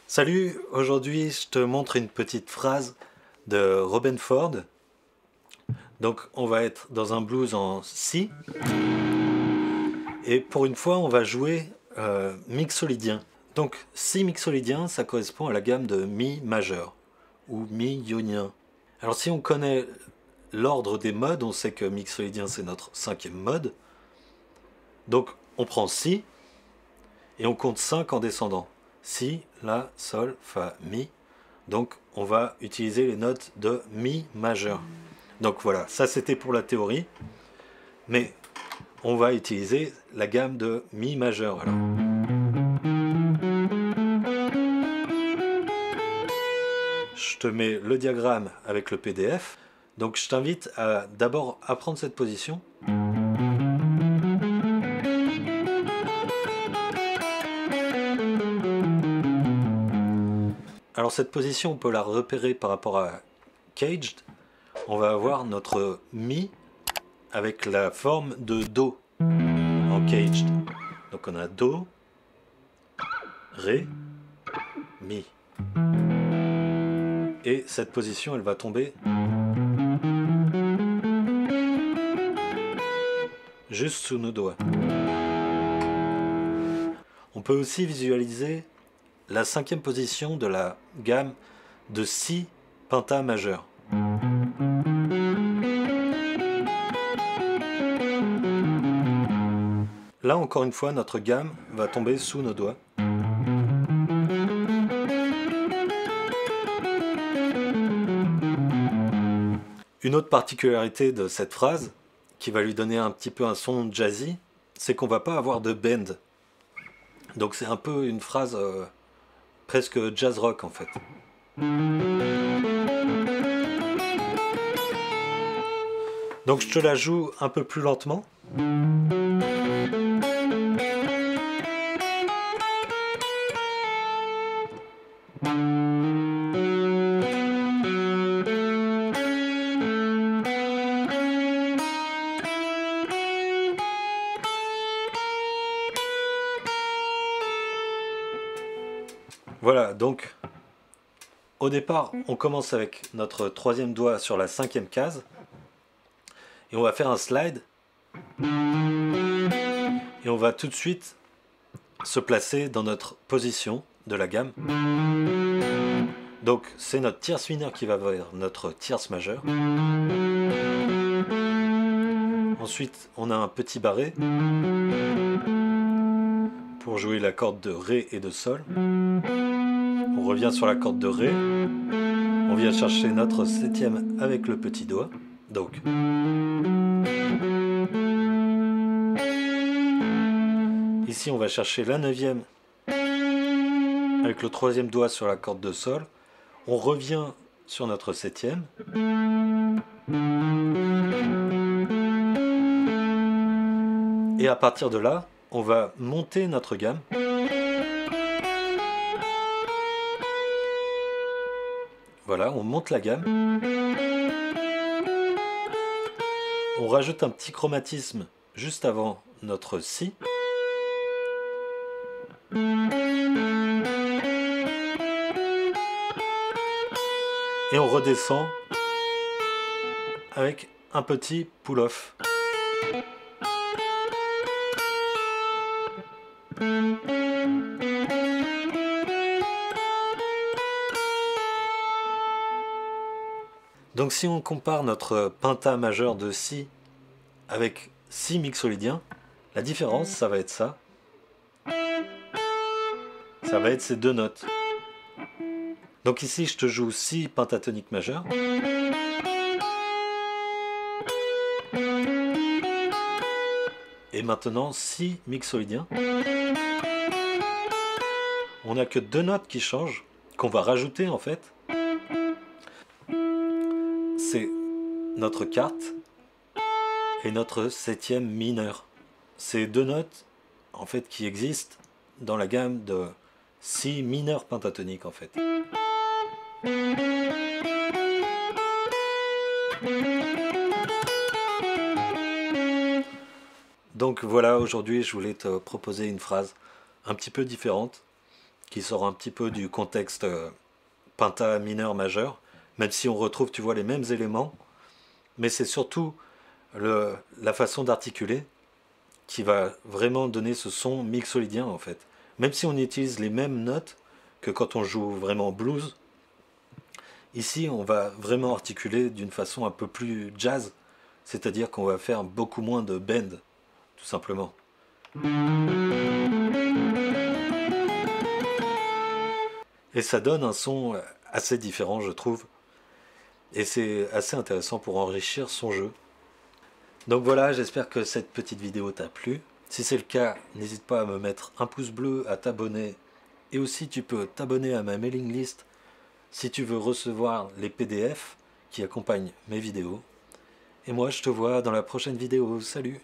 Salut, aujourd'hui je te montre une petite phrase de Robben Ford. Donc on va être dans un blues en Si. Et pour une fois on va jouer mixolydien. Donc Si mixolydien, ça correspond à la gamme de Mi majeur ou Mi ionien. Alors si on connaît l'ordre des modes, on sait que mixolydien c'est notre 5e mode. Donc on prend Si et on compte 5 en descendant. Si, La, Sol, Fa, Mi. Donc on va utiliser les notes de Mi majeur. Donc voilà, ça c'était pour la théorie. Mais on va utiliser la gamme de Mi majeur alors. Je te mets le diagramme avec le PDF. Donc je t'invite à d'abord apprendre cette position. Alors cette position, on peut la repérer par rapport à Caged. On va avoir notre Mi avec la forme de Do en Caged. Donc on a Do, Ré, Mi. Et cette position, elle va tomber juste sous nos doigts. On peut aussi visualiser la 5e position de la gamme de Si penta majeur. Là encore une fois, notre gamme va tomber sous nos doigts. Une autre particularité de cette phrase, qui va lui donner un petit peu un son jazzy, c'est qu'on va pas avoir de bend. Donc c'est un peu une phrase presque jazz rock en fait. Donc je te la joue un peu plus lentement. Voilà, donc au départ, on commence avec notre 3e doigt sur la 5e case. Et on va faire un slide. Et on va tout de suite se placer dans notre position de la gamme. Donc c'est notre tierce mineure qui va vers notre tierce majeure. Ensuite, on a un petit barré pour jouer la corde de Ré et de Sol. On revient sur la corde de Ré. On vient chercher notre 7e avec le petit doigt. Donc, ici on va chercher la 9e avec le 3e doigt sur la corde de Sol. On revient sur notre 7e. Et à partir de là, on va monter notre gamme. Voilà, on monte la gamme. On rajoute un petit chromatisme juste avant notre Si. Et on redescend avec un petit pull-off. Donc si on compare notre penta majeur de Si avec Si mixolydien, la différence ça va être ça. Ça va être ces deux notes. Donc ici je te joue Si pentatonique majeur. Et maintenant Si mixolydien. On n'a que deux notes qui changent, qu'on va rajouter en fait. C'est notre quarte et notre 7e mineur. C'est deux notes en fait qui existent dans la gamme de Si mineur pentatonique en fait. Donc voilà, aujourd'hui je voulais te proposer une phrase un petit peu différente, qui sort un petit peu du contexte penta mineur majeur, même si on retrouve, tu vois, les mêmes éléments, mais c'est surtout la façon d'articuler qui va vraiment donner ce son mixolydien en fait. Même si on utilise les mêmes notes que quand on joue vraiment blues, ici on va vraiment articuler d'une façon un peu plus jazz, c'est-à-dire qu'on va faire beaucoup moins de bend, tout simplement. Et ça donne un son assez différent, je trouve. Et c'est assez intéressant pour enrichir son jeu. Donc voilà, j'espère que cette petite vidéo t'a plu. Si c'est le cas, n'hésite pas à me mettre un pouce bleu, à t'abonner. Et aussi, tu peux t'abonner à ma mailing list si tu veux recevoir les PDF qui accompagnent mes vidéos. Et moi, je te vois dans la prochaine vidéo. Salut!